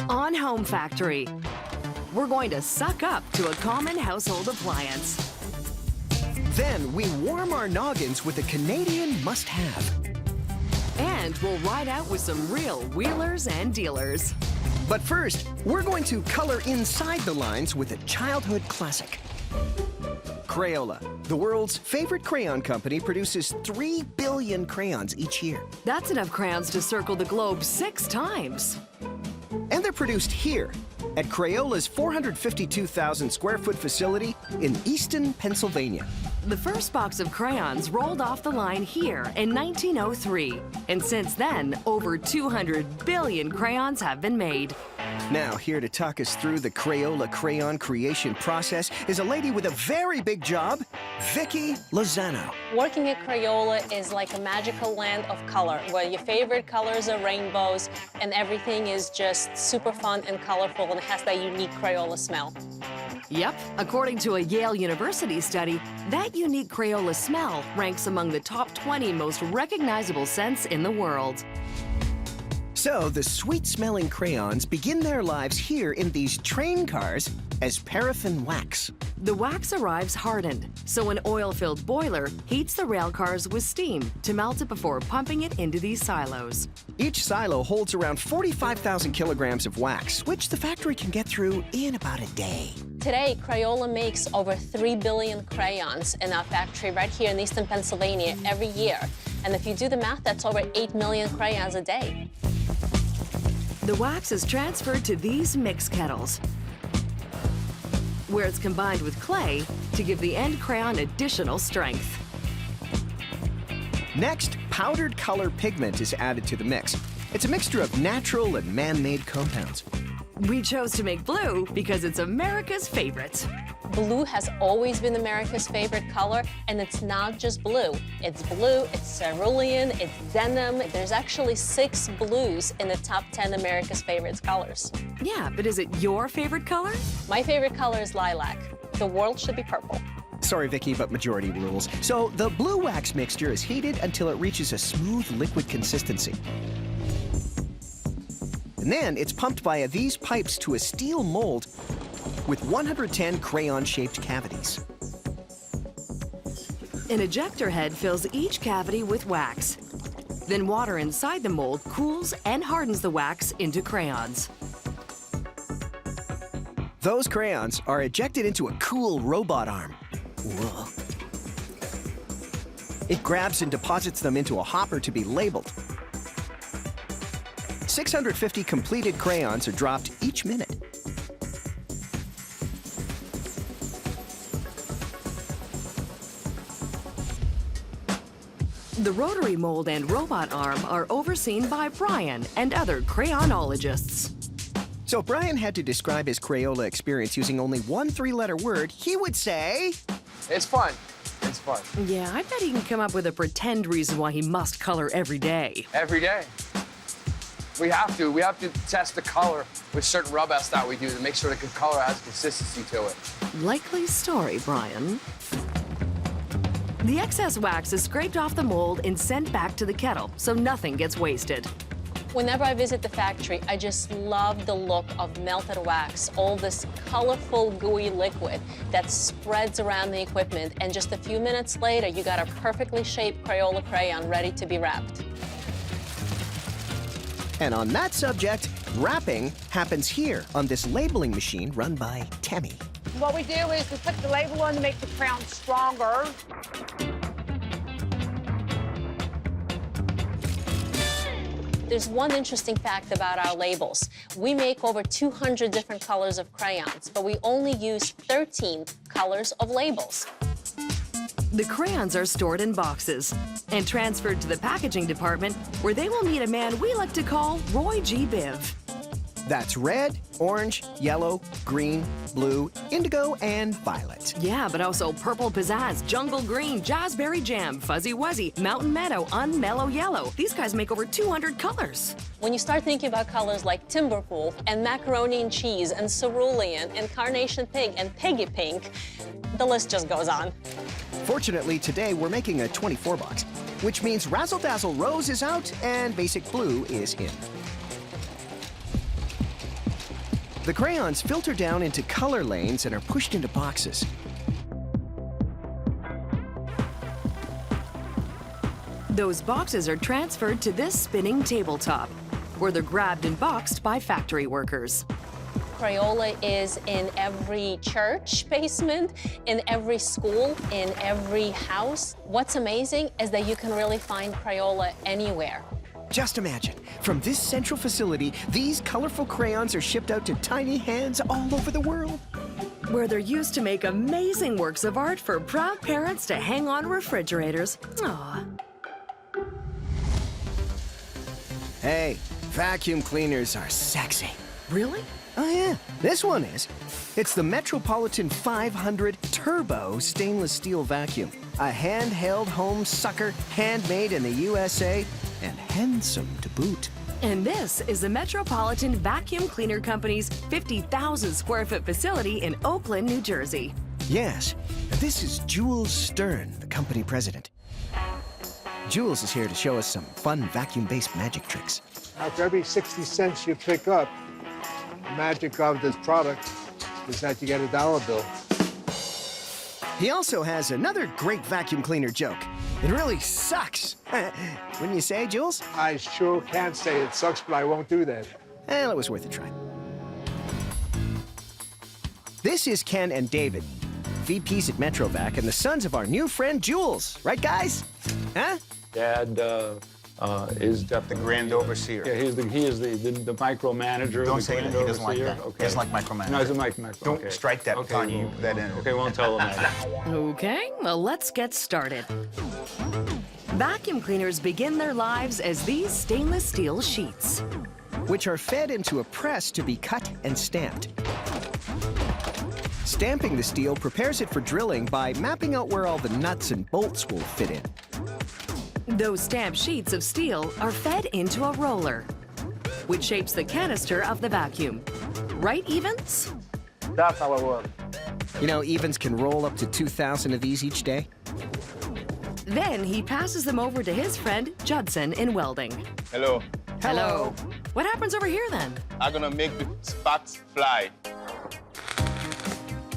On Home Factory, we're going to suck up to a common household appliance. Then we warm our noggins with a Canadian must-have. And we'll ride out with some real wheelers and dealers. But first, we're going to color inside the lines with a childhood classic. Crayola, the world's favorite crayon company, produces 3 billion crayons each year. That's enough crayons to circle the globe 6 times. And they're produced here at Crayola's 452,000 square foot facility in Easton, Pennsylvania. The first box of crayons rolled off the line here in 1903. And since then, over 200 billion crayons have been made. Now, here to talk us through the Crayola crayon creation process is a lady with a very big job, Vicki Lozano. Working at Crayola is like a magical land of color, where your favorite colors are rainbows and everything is just super fun and colorful and has that unique Crayola smell. Yep, according to a Yale University study, that unique Crayola smell ranks among the top 20 most recognizable scents in the world. So the sweet-smelling crayons begin their lives here in these train cars as paraffin wax. The wax arrives hardened, so an oil-filled boiler heats the rail cars with steam to melt it before pumping it into these silos. Each silo holds around 45,000 kilograms of wax, which the factory can get through in about a day. Today, Crayola makes over 3 billion crayons in our factory right here in Easton, Pennsylvania every year. And if you do the math, that's over 8 million crayons a day. The wax is transferred to these mix kettles, where it's combined with clay to give the end crayon additional strength. Next, powdered color pigment is added to the mix. It's a mixture of natural and man-made compounds. We chose to make blue because it's America's favorite. Blue has always been America's favorite color, and it's not just blue. It's blue, it's cerulean, it's denim. There's actually 6 blues in the top 10 America's favorite colors. Yeah, but is it your favorite color? My favorite color is lilac. The world should be purple. Sorry, Vicki, but majority rules. So the blue wax mixture is heated until it reaches a smooth liquid consistency. And then it's pumped via these pipes to a steel mold with 110 crayon-shaped cavities. An ejector head fills each cavity with wax. Then water inside the mold cools and hardens the wax into crayons. Those crayons are ejected into a cool robot arm. Whoa. It grabs and deposits them into a hopper to be labeled. 650 completed crayons are dropped each minute. The rotary mold and robot arm are overseen by Brian and other crayonologists. So if Brian had to describe his Crayola experience using only one 3-letter word, he would say... It's fun. It's fun. Yeah, I bet he can come up with a pretend reason why he must color every day. Every day. We have to. We have to test the color with certain rub-outs that we do to make sure the color has consistency to it. Likely story, Brian. The excess wax is scraped off the mold and sent back to the kettle, so nothing gets wasted. Whenever I visit the factory, I just love the look of melted wax, all this colorful, gooey liquid that spreads around the equipment, and just a few minutes later, you got a perfectly shaped Crayola crayon ready to be wrapped. And on that subject, wrapping happens here on this labeling machine run by Tammy. What we do is we put the label on to make the crown stronger. There's one interesting fact about our labels. We make over 200 different colors of crayons, but we only use 13 colors of labels. The crayons are stored in boxes and transferred to the packaging department, where they will meet a man we like to call Roy G. Biv. That's red, orange, yellow, green, blue, indigo, and violet. Yeah, but also purple pizzazz, jungle green, jazzberry jam, fuzzy wuzzy, mountain meadow, unmellow yellow. These guys make over 200 colors. When you start thinking about colors like timberwolf and macaroni and cheese and cerulean and carnation pink and piggy pink, the list just goes on. Fortunately, today we're making a 24 box, which means Razzle Dazzle Rose is out and Basic Blue is in. The crayons filter down into color lanes and are pushed into boxes. Those boxes are transferred to this spinning tabletop, where they're grabbed and boxed by factory workers. Crayola is in every church basement, in every school, in every house. What's amazing is that you can really find Crayola anywhere. Just imagine, from this central facility, these colorful crayons are shipped out to tiny hands all over the world. Where they're used to make amazing works of art for proud parents to hang on refrigerators. Aww. Hey, vacuum cleaners are sexy. Really? Oh yeah, this one is. It's the Metropolitan 500 Turbo stainless steel vacuum. A handheld home sucker, handmade in the USA, and handsome to boot. And this is the Metropolitan Vacuum Cleaner Company's 50,000 square foot facility in Oakland, New Jersey. Yes, and this is Jules Stern, the company president. Jules is here to show us some fun vacuum-based magic tricks. Now, for every 60 cents you pick up, the magic of this product is that you get a dollar bill. He also has another great vacuum cleaner joke. It really sucks. Wouldn't you say, Jules? I sure can't say it sucks, but I won't do that. Well, it was worth a try. This is Ken and David, VPs at Metrovac and the sons of our new friend Jules. Right, guys? Huh? Dad is The grand overseer. Yeah, he is the micromanager. Don't the say grand that. He doesn't like overseer. that. Okay. He doesn't like micromanaging. No, he's a micro. Don't okay. strike that, okay, Tanya. You well, put that in. Okay, won't tell him that. Okay, well, let's get started. Vacuum cleaners begin their lives as these stainless steel sheets. Which are fed into a press to be cut and stamped. Stamping the steel prepares it for drilling by mapping out where all the nuts and bolts will fit in. Those stamped sheets of steel are fed into a roller, which shapes the canister of the vacuum. Right, Evans? That's how it works. You know, Evans can roll up to 2,000 of these each day. Then he passes them over to his friend Judson in Welding. Hello. Hello. What happens over here then? I'm gonna make the sparks fly.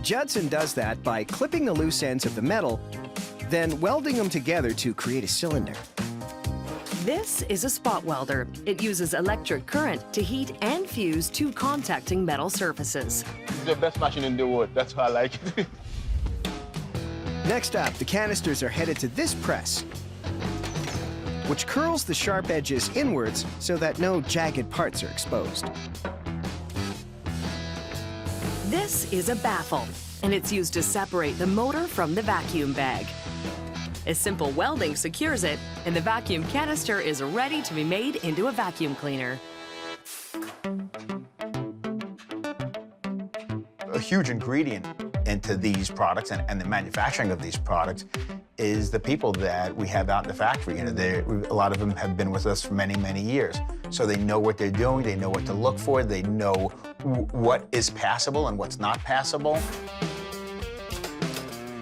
Judson does that by clipping the loose ends of the metal, then welding them together to create a cylinder. This is a spot welder. It uses electric current to heat and fuse two contacting metal surfaces. It's the best machine in the world. That's why I like it. Next up, the canisters are headed to this press, which curls the sharp edges inwards so that no jagged parts are exposed. This is a baffle, and it's used to separate the motor from the vacuum bag. A simple welding secures it, and the vacuum canister is ready to be made into a vacuum cleaner. A huge ingredient into these products and the manufacturing of these products is the people that we have out in the factory. You know, a lot of them have been with us for many, many years. So they know what they're doing, they know what to look for, they know what is passable and what's not passable.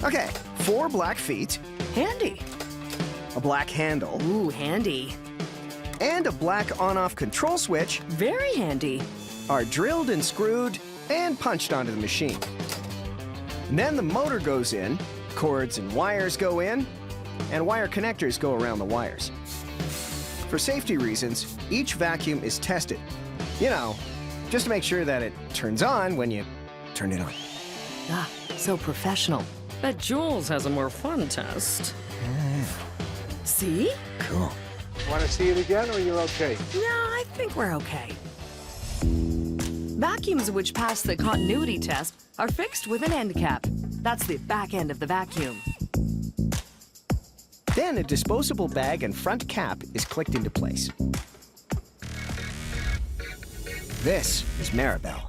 Okay, 4 black feet, Handy. a black handle, Ooh, handy. and a black on-off control switch Very handy. are drilled and screwed and punched onto the machine. And then the motor goes in, cords and wires go in, and wire connectors go around the wires. For safety reasons, each vacuum is tested. You know, just to make sure that it turns on when you turn it on. Ah, so professional. But Jules has a more fun test. See? Cool. Want to see it again, or you're okay? No, I think we're okay. Vacuums which pass the continuity test are fixed with an end cap. That's the back end of the vacuum. Then a disposable bag and front cap is clicked into place. This is Maribel.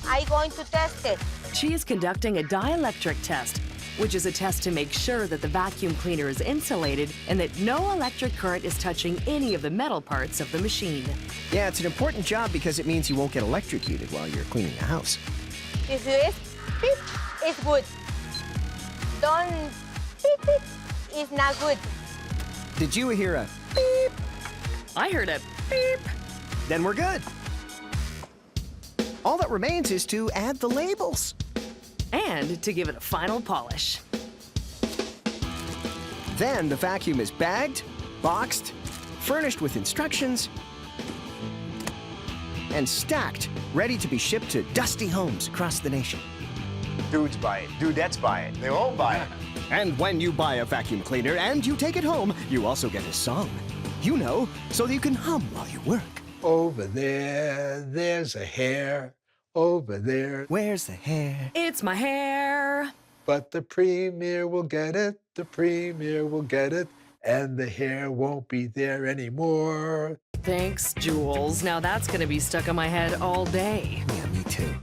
I'm going to test it. She is conducting a dielectric test, which is a test to make sure that the vacuum cleaner is insulated and that no electric current is touching any of the metal parts of the machine. Yeah, it's an important job because it means you won't get electrocuted while you're cleaning the house. If you beep, it's good. Don't beep it, it's not good. Did you hear a I heard a beep. then we're good. All that remains is to add the labels. And to give it a final polish. Then the vacuum is bagged, boxed, furnished with instructions, and stacked, ready to be shipped to dusty homes across the nation. Dudes buy it. Dudettes buy it. They all buy it. And when you buy a vacuum cleaner and you take it home, you also get a song. You know, so that you can hum while you work. Over there, there's a hair. Over there. Where's the hair? It's my hair. But the premier will get it. The premier will get it. And the hair won't be there anymore. Thanks, Jules. Now that's gonna be stuck in my head all day. Yeah, me too.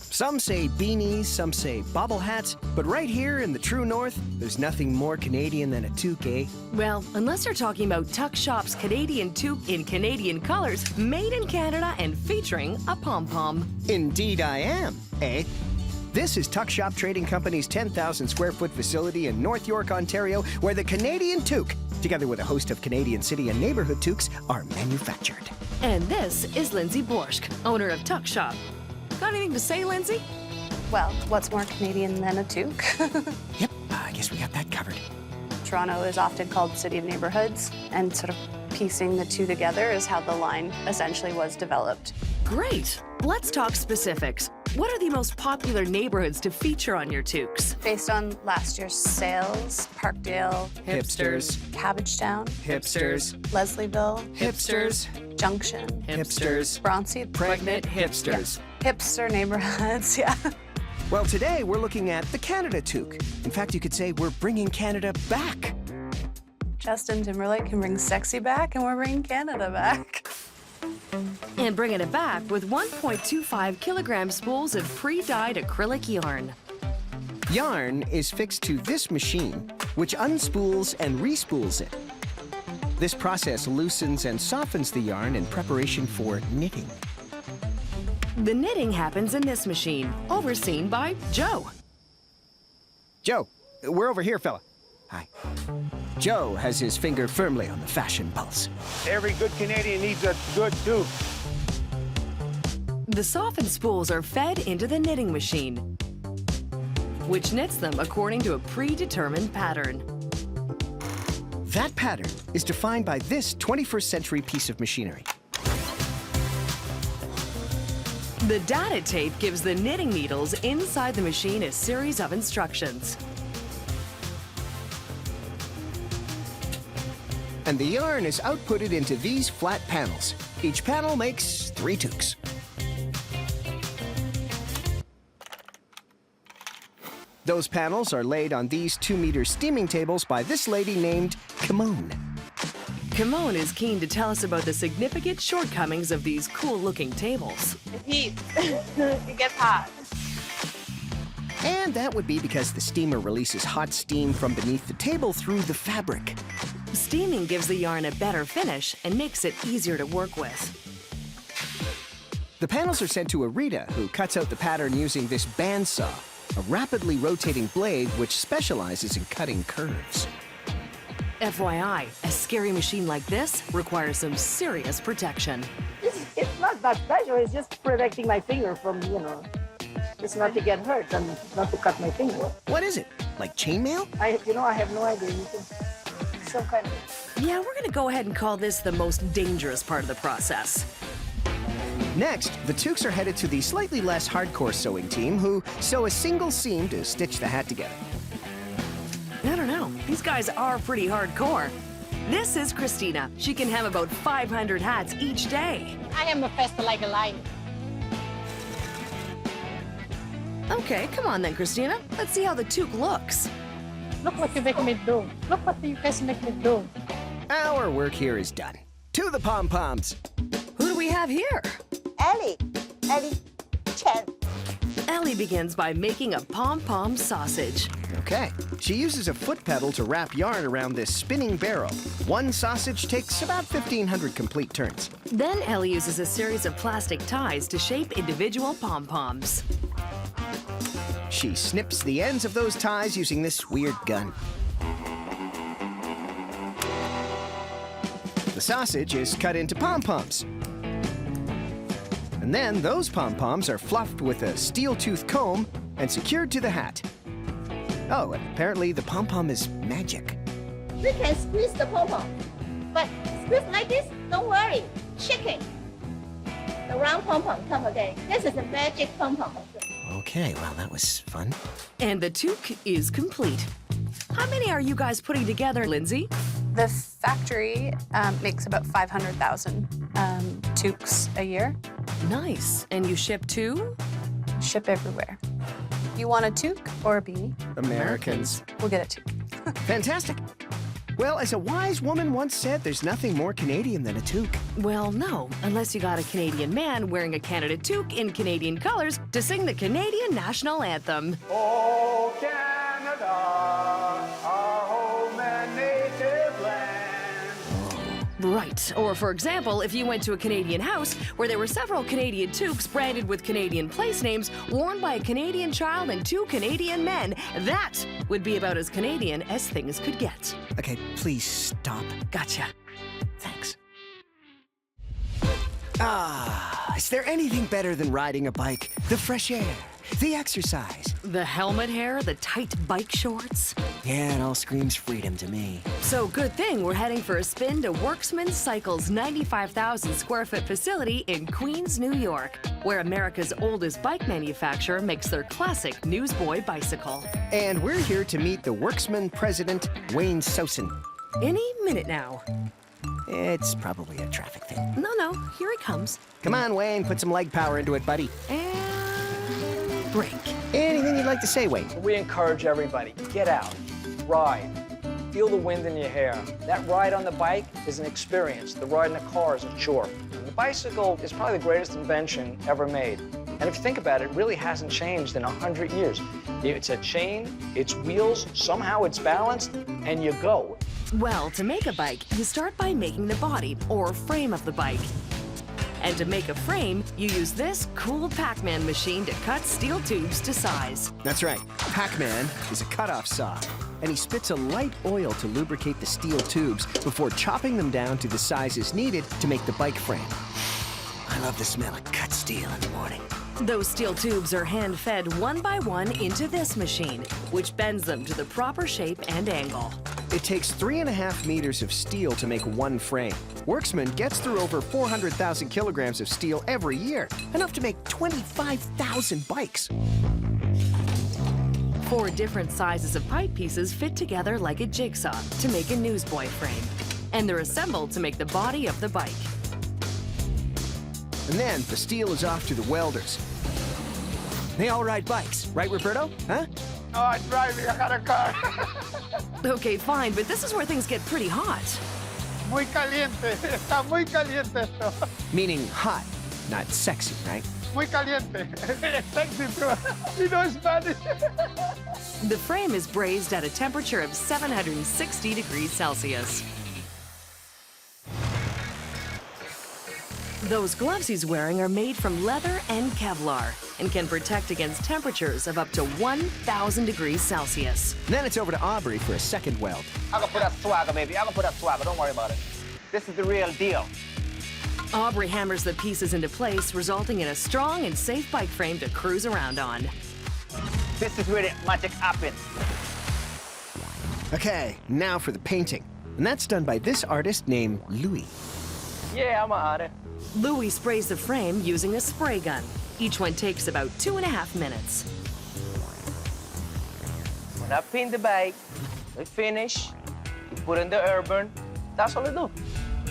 Some say beanies, some say bobble hats, but right here in the true north, there's nothing more Canadian than a toque, eh? Well, unless you're talking about Tuck Shop's Canadian toque in Canadian colors, made in Canada and featuring a pom-pom. Indeed I am, eh? This is Tuck Shop Trading Company's 10,000 square foot facility in North York, Ontario, where the Canadian toque, together with a host of Canadian city and neighborhood toques, are manufactured. And this is Lindsay Borsk, owner of Tuck Shop. Got anything to say, Lindsay? Well, what's more Canadian than a toque? Yep, I guess we got that covered. Toronto is often called City of Neighborhoods, and sort of piecing the two together is how the line essentially was developed. Great. Let's talk specifics. What are the most popular neighborhoods to feature on your toques? Based on last year's sales, Parkdale, Hipsters. Cabbagetown, Hipsters. Leslieville, Hipsters. Junction, Hipsters. Bronte, Pregnant hipsters. hipster neighborhoods, yeah. Well, today we're looking at the Canada toque. In fact, you could say we're bringing Canada back. Justin Timberlake can bring sexy back, and we're bringing Canada back. And bringing it back with 1.25 kilogram spools of pre-dyed acrylic yarn. Yarn is fixed to this machine, which unspools and respools it. This process loosens and softens the yarn in preparation for knitting. The knitting happens in this machine, overseen by Joe. Joe, we're over here, fella. Hi. Joe has his finger firmly on the fashion pulse. Every good Canadian needs a good toque. The softened spools are fed into the knitting machine, which knits them according to a predetermined pattern. That pattern is defined by this 21st century piece of machinery. The data tape gives the knitting needles inside the machine a series of instructions. And the yarn is outputted into these flat panels. Each panel makes 3 toques. Those panels are laid on these 2-meter steaming tables by this lady named Kimone. Kimone is keen to tell us about the significant shortcomings of these cool-looking tables. It heats. It gets hot. And that would be because the steamer releases hot steam from beneath the table through the fabric. Steaming gives the yarn a better finish and makes it easier to work with. The panels are sent to Arita, who cuts out the pattern using this bandsaw, a rapidly rotating blade which specializes in cutting curves. FYI, a scary machine like this requires some serious protection. It's not that special, it's just protecting my finger from, just not to get hurt and not to cut my finger. What is it? Like chainmail? I have no idea. Some kind of... Yeah, we're gonna go ahead and call this the most dangerous part of the process. Next, the toques are headed to the slightly less hardcore sewing team who sew a single seam to stitch the hat together. I don't know, these guys are pretty hardcore. This is Christina. She can hem about 500 hats each day. I am a festa like a lion. Okay, come on then, Christina. Let's see how the toque looks. Look what you make me do. Look what you guys make me do. Our work here is done. To the pom-poms. Who do we have here? Ellie Chen. Ellie begins by making a pom-pom sausage. Okay. She uses a foot pedal to wrap yarn around this spinning barrel. One sausage takes about 1,500 complete turns. Then Ellie uses a series of plastic ties to shape individual pom-poms. She snips the ends of those ties using this weird gun. The sausage is cut into pom-poms. And And then those pom-poms are fluffed with a steel-tooth comb and secured to the hat. Oh, and apparently the pom-pom is magic. We can squeeze the pom-pom, but squeeze like this, don't worry, shake it. The round pom-pom come again. This is a magic pom-pom. Okay, well, that was fun. And the toque is complete. How many are you guys putting together, Lindsay? The factory makes about 500,000 toques a year. Nice. And you ship to? Ship everywhere. You want a toque or a beanie? Americans. We'll get a toque. Fantastic. Well, as a wise woman once said, there's nothing more Canadian than a toque. Well, no, unless you got a Canadian man wearing a Canada toque in Canadian colors to sing the Canadian national anthem. Oh, Canada, our home and native land. Right. Or, for example, if you went to a Canadian house where there were several Canadian toques branded with Canadian place names worn by a Canadian child and 2 Canadian men, that would be about as Canadian as things could get. Okay, please stop. Gotcha. Thanks. Ah, is there anything better than riding a bike? The fresh air, the exercise. The helmet hair, the tight bike shorts. Yeah, it all screams freedom to me. So good thing we're heading for a spin to Worksman Cycle's 95,000 square foot facility in Queens, New York, where America's oldest bike manufacturer makes their classic Newsboy bicycle. And we're here to meet the Worksman president, Wayne Sosin. Any minute now. It's probably a traffic thing. No, here he comes. Come on, Wayne, put some leg power into it, buddy. And break. Anything you'd like to say, Wayne? We encourage everybody, get out, ride, feel the wind in your hair. That ride on the bike is an experience. The ride in the car is a chore. The bicycle is probably the greatest invention ever made. And if you think about it, it really hasn't changed in 100 years. It's a chain, it's wheels, somehow it's balanced, and you go. Well, to make a bike, you start by making the body, or frame of the bike. And to make a frame, you use this cool Pac-Man machine to cut steel tubes to size. That's right. Pac-Man is a cutoff saw, and he spits a light oil to lubricate the steel tubes before chopping them down to the sizes needed to make the bike frame. I love the smell of cut steel in the morning. Those steel tubes are hand-fed one by one into this machine, which bends them to the proper shape and angle. It takes 3.5 meters of steel to make one frame. Worksman gets through over 400,000 kilograms of steel every year, enough to make 25,000 bikes. 4 different sizes of pipe pieces fit together like a jigsaw to make a Newsboy frame, and they're assembled to make the body of the bike. And then the steel is off to the welders. They all ride bikes, right, Roberto? Huh? No, I'm driving. I got a car. Okay, fine, but this is where things get pretty hot. Muy caliente. Está muy caliente esto. Meaning hot, not sexy, right? Muy caliente. Sexy too. You know Spanish. The frame is brazed at a temperature of 760 degrees Celsius. Those gloves he's wearing are made from leather and Kevlar and can protect against temperatures of up to 1,000 degrees Celsius. Then it's over to Aubrey for a second weld. I'm gonna put that swagger, baby. I'm gonna put that swagger. Don't worry about it. This is the real deal. Aubrey hammers the pieces into place, resulting in a strong and safe bike frame to cruise around on. This is where the magic happens. Okay, now for the painting. And that's done by this artist named Louis. Yeah, I'm an artist. Louis sprays the frame using a spray gun. Each one takes about 2.5 minutes. When I paint the bike, we finish, we put in the urban. That's all I do.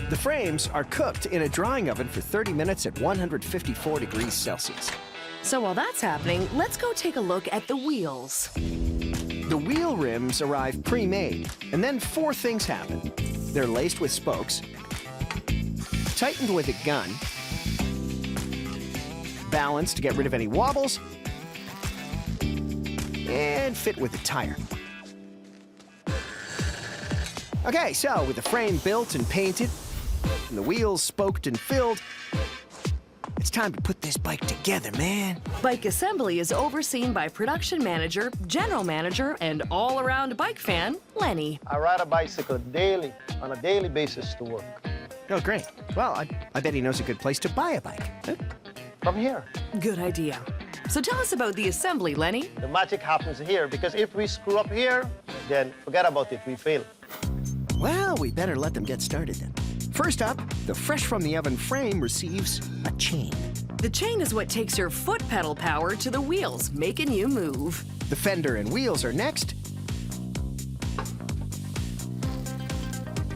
The frames are cooked in a drying oven for 30 minutes at 154 degrees Celsius. So while that's happening, let's go take a look at the wheels. The wheel rims arrive pre-made, and then 4 things happen. They're laced with spokes, tightened with a gun, balanced to get rid of any wobbles, and fit with a tire. Okay, so with the frame built and painted, and the wheels spoked and filled, it's time to put this bike together, man. Bike assembly is overseen by production manager, general manager, and all-around bike fan, Lenny. I ride a bicycle daily, on a daily basis to work. Oh, great. Well, I bet he knows a good place to buy a bike. Huh? from here. Good idea. So tell us about the assembly, Lenny. The magic happens here because if we screw up here, then forget about it, we fail. Well, we better let them get started then. First up, the fresh from the oven frame receives a chain. The chain is what takes your foot pedal power to the wheels, making you move. The fender and wheels are next,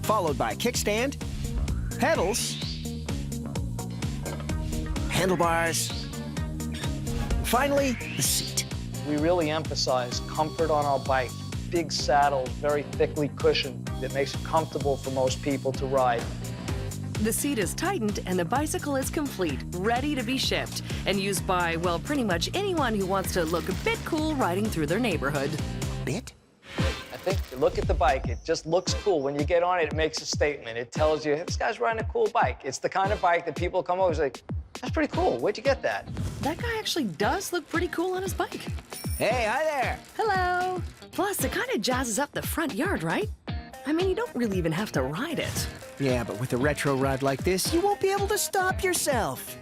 followed by kickstand, pedals, handlebars, finally, the seat. We really emphasize comfort on our bike. Big saddle, very thickly cushioned, that makes it comfortable for most people to ride. The seat is tightened and the bicycle is complete, ready to be shipped, and used by, well, pretty much anyone who wants to look a bit cool riding through their neighborhood. Bit? I think, look at the bike, it just looks cool. When you get on it, it makes a statement. It tells you, hey, this guy's riding a cool bike. It's the kind of bike that people come over and say, that's pretty cool, where'd you get that? That guy actually does look pretty cool on his bike. Hey, hi there. Hello. Plus, it kind of jazzes up the front yard, right? I mean, you don't really even have to ride it. Yeah, but with a retro rod like this, you won't be able to stop yourself.